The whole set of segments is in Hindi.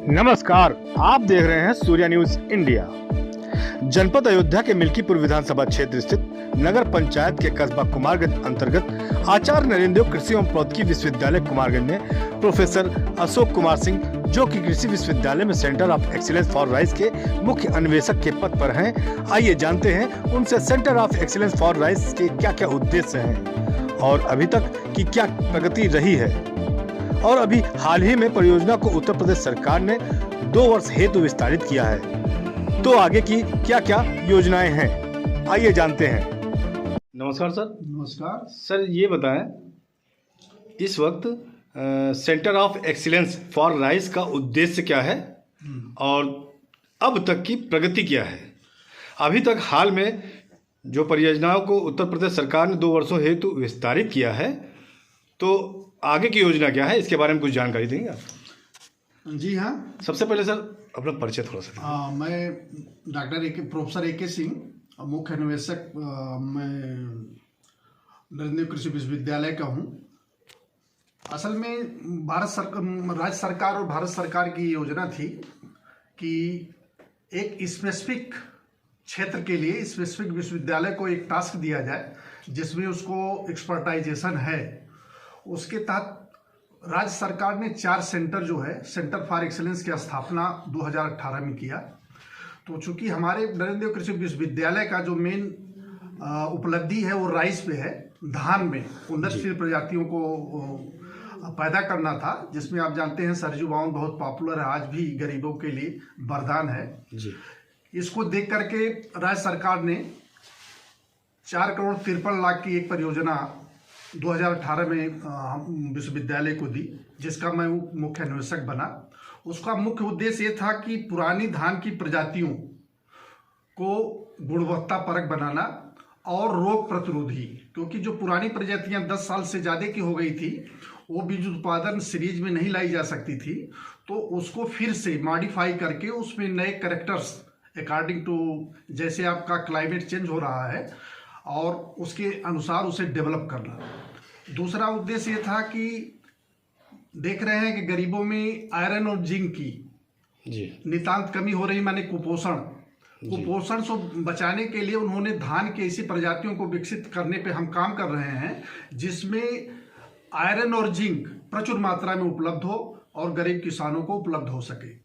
नमस्कार, आप देख रहे हैं सूर्या न्यूज इंडिया। जनपद अयोध्या के मिल्कीपुर विधानसभा क्षेत्र स्थित नगर पंचायत के कस्बा कुमारगंज अंतर्गत आचार्य नरेंद्र देव कृषि एवं प्रौद्योगिकी विश्वविद्यालय कुमारगंज में प्रोफेसर अशोक कुमार सिंह, जो कि कृषि विश्वविद्यालय में centre of excellence for rice के मुख्य अन्वेषक के पद पर हैं। आइए जानते हैं उनसे centre of excellence for rice के क्या क्या उद्देश्य हैं और अभी तक की क्या प्रगति रही है, और अभी हाल ही में परियोजना को उत्तर प्रदेश सरकार ने 2 वर्ष हेतु विस्तारित किया है। तो आगे की क्या क्या योजनाएं हैं, आइए जानते हैं। नमस्कार सर। नमस्कार सर, ये बताएं, इस वक्त centre of excellence for rice का उद्देश्य क्या है और अब तक की प्रगति क्या है? अभी तक हाल में जो परियोजनाओं को उत्तर प्रदेश सरकार ने 2 वर्षों हेतु विस्तारित किया है, तो आगे की योजना क्या है, इसके बारे में कुछ जानकारी देंगे आप? जी हाँ। सबसे पहले सर अपना परिचय थोड़ा सा। मैं प्रोफेसर ए.के. सिंह, मुख्य अन्वेषक मैं नरेंद्र देव कृषि विश्वविद्यालय का हूँ। असल में राज्य सरकार और भारत सरकार की योजना थी कि एक स्पेसिफिक क्षेत्र के लिए स्पेसिफिक विश्वविद्यालय को एक टास्क दिया जाए जिसमें उसको एक्सपर्टाइजेशन है। उसके तहत राज्य सरकार ने 4 सेंटर जो है सेंटर फॉर एक्सीलेंस की स्थापना 2018 में किया। तो चूंकि हमारे नरेंद्र देव कृषि विश्वविद्यालय का जो मेन उपलब्धि है वो राइस पे है, धान में उन्नतशील प्रजातियों को पैदा करना था, जिसमें आप जानते हैं सरजू बावन बहुत पॉपुलर है, आज भी गरीबों के लिए वरदान है जी। इसको देख करके राज्य सरकार ने 4 करोड़ 53 लाख की एक परियोजना 2018 में विश्वविद्यालय को दी, जिसका मैं मुख्य अन्वेषक बना। उसका मुख्य उद्देश्य ये था कि पुरानी धान की प्रजातियों को गुणवत्ता परक बनाना और रोग प्रतिरोधी, क्योंकि जो पुरानी प्रजातियां 10 साल से ज़्यादा की हो गई थी वो बीज उत्पादन सीरीज में नहीं लाई जा सकती थी, तो उसको फिर से मॉडिफाई करके उसमें नए कैरेक्टर्स अकॉर्डिंग टू जैसे आपका क्लाइमेट चेंज हो रहा है और उसके अनुसार उसे डेवलप करना। दूसरा उद्देश्य ये था कि देख रहे हैं कि गरीबों में आयरन और जिंक की नितांत कमी हो रही, माने कुपोषण से बचाने के लिए उन्होंने धान की ऐसी प्रजातियों को विकसित करने पे हम काम कर रहे हैं जिसमें आयरन और जिंक प्रचुर मात्रा में उपलब्ध हो और गरीब किसानों को उपलब्ध हो सके।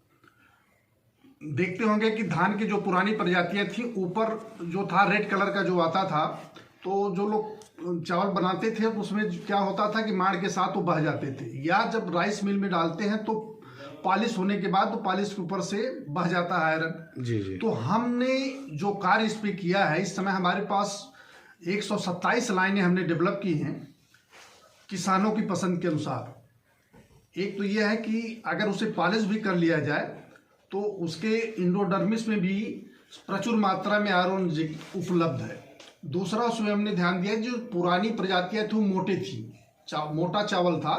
देखते होंगे कि धान की जो पुरानी प्रजातियां थी, ऊपर जो था रेड कलर का जो आता था, तो जो लोग चावल बनाते थे उसमें क्या होता था कि माड़ के साथ वो बह जाते थे, या जब राइस मिल में डालते हैं तो पॉलिश होने के बाद तो पॉलिश के ऊपर से बह जाता है आयरन जी। तो हमने जो कार्य इस पे किया है, इस समय हमारे पास 127 लाइनें हमने डेवलप की हैं किसानों की पसंद के अनुसार। एक तो यह है कि अगर उसे पॉलिश भी कर लिया जाए तो उसके इंडोडर्मिस में भी प्रचुर मात्रा में आयरन जिंक उपलब्ध है। दूसरा उसमें हमने ध्यान दिया, जो पुरानी प्रजातियां थी वो मोटे थी, मोटा चावल था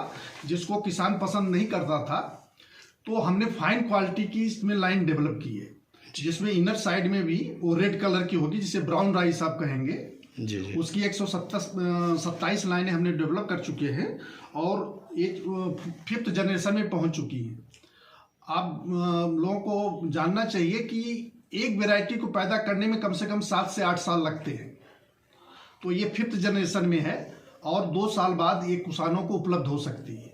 जिसको किसान पसंद नहीं करता था, तो हमने फाइन क्वालिटी की इसमें लाइन डेवलप की है, जिसमें इनर साइड में भी वो रेड कलर की होगी, जिसे ब्राउन राइस आप कहेंगे जी। उसकी 127 लाइनें हमने डेवलप कर चुके हैं और एक 5th जनरेशन में पहुंच चुकी है। आप लोगों को जानना चाहिए कि एक वैरायटी को पैदा करने में कम से कम 7 से 8 साल लगते हैं, तो ये 5th जनरेशन में है और 2 साल बाद ये किसानों को उपलब्ध हो सकती है।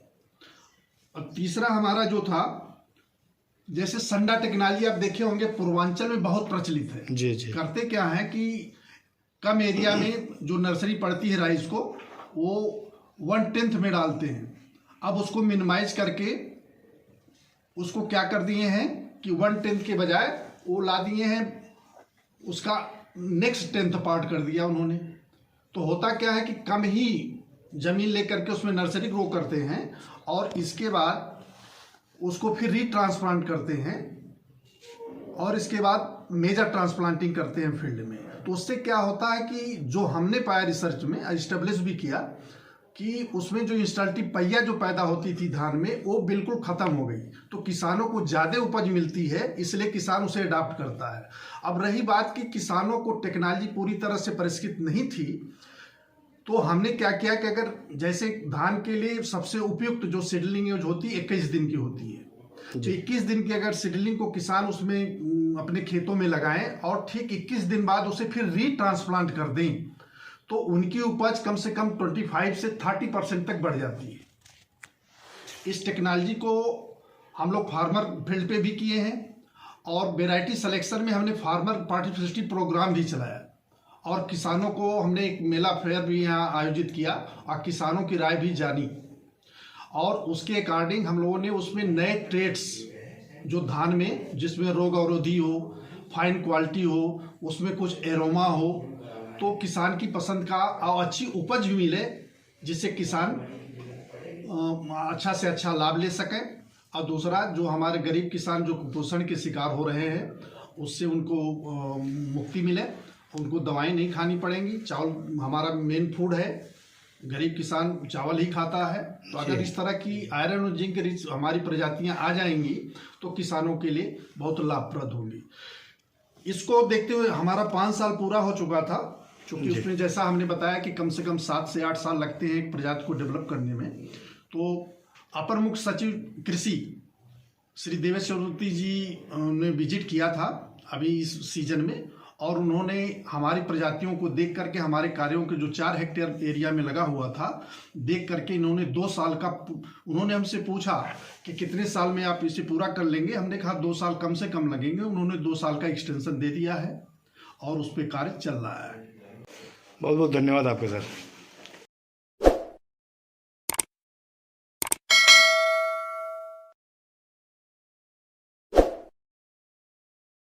और तीसरा हमारा जो था, जैसे संडा टेक्नोलॉजी आप देखे होंगे पूर्वांचल में बहुत प्रचलित है जी। करते क्या है कि कम एरिया में जो नर्सरी पड़ती है राइस को वो 1/10 में डालते हैं। अब उसको मिनिमाइज करके उसको क्या कर दिए हैं कि 1/10 के बजाय वो ला दिए हैं, उसका नेक्स्ट 10th पार्ट कर दिया उन्होंने। तो होता क्या है कि कम ही जमीन लेकर के उसमें नर्सरी ग्रो करते हैं और इसके बाद उसको फिर रीट्रांसप्लांट करते हैं और इसके बाद मेजर ट्रांसप्लांटिंग करते हैं फील्ड में। तो उससे क्या होता है कि जो हमने पाया रिसर्च में एस्टेब्लिश भी किया कि उसमें जो इंस्टल्टिव पहिया जो पैदा होती थी धान में वो बिल्कुल खत्म हो गई, तो किसानों को ज़्यादा उपज मिलती है, इसलिए किसान उसे अडॉप्ट करता है। अब रही बात कि किसानों को टेक्नोलॉजी पूरी तरह से परिष्कृत नहीं थी, तो हमने क्या किया कि अगर जैसे धान के लिए सबसे उपयुक्त जो सीडलिंग यूज होती है 21 दिन की होती है, तो 21 दिन की अगर सीडलिंग को किसान उसमें अपने खेतों में लगाएं और ठीक 21 दिन बाद उसे फिर रीट्रांसप्लांट कर दें तो उनकी उपज कम से कम 25 से 30% तक बढ़ जाती है। इस टेक्नोलॉजी को हम लोग फार्मर फील्ड पे भी किए हैं और वेराइटी सिलेक्शन में हमने फार्मर पार्टिसिपेशन प्रोग्राम भी चलाया और किसानों को हमने एक मेला फेयर भी यहाँ आयोजित किया और किसानों की राय भी जानी और उसके अकॉर्डिंग हम लोगों ने उसमें नए ट्रेड्स जो धान में जिसमें रोग अवरोधी हो, फाइन क्वालिटी हो, उसमें कुछ एरोमा हो, तो किसान की पसंद का और अच्छी उपज भी मिले जिससे किसान अच्छा से अच्छा लाभ ले सकें। और दूसरा जो हमारे गरीब किसान जो कुपोषण के शिकार हो रहे हैं उससे उनको मुक्ति मिले, उनको दवाएं नहीं खानी पड़ेंगी। चावल हमारा मेन फूड है, गरीब किसान चावल ही खाता है। तो अगर इस तरह की आयरन और जिंक रिच हमारी प्रजातियां आ जाएंगी तो किसानों के लिए बहुत लाभप्रद होंगी। इसको देखते हुए हमारा 5 साल पूरा हो चुका था, क्योंकि उसमें जैसा हमने बताया कि कम से कम 7 से 8 साल लगते हैं एक प्रजाति को डेवलप करने में। तो अपर मुख्य सचिव कृषि श्री देवेश चौधरी जी ने विजिट किया था अभी इस सीजन में और उन्होंने हमारी प्रजातियों को देख करके हमारे कार्यों के जो 4 हेक्टेयर एरिया में लगा हुआ था देख करके इन्होंने 2 साल का उन्होंने हमसे पूछा कि कितने साल में आप इसे पूरा कर लेंगे। हमने कहा 2 साल कम से कम लगेंगे। उन्होंने 2 साल का एक्सटेंशन दे दिया है और उस पर कार्य चल रहा है। बहुत बहुत धन्यवाद आपका सर।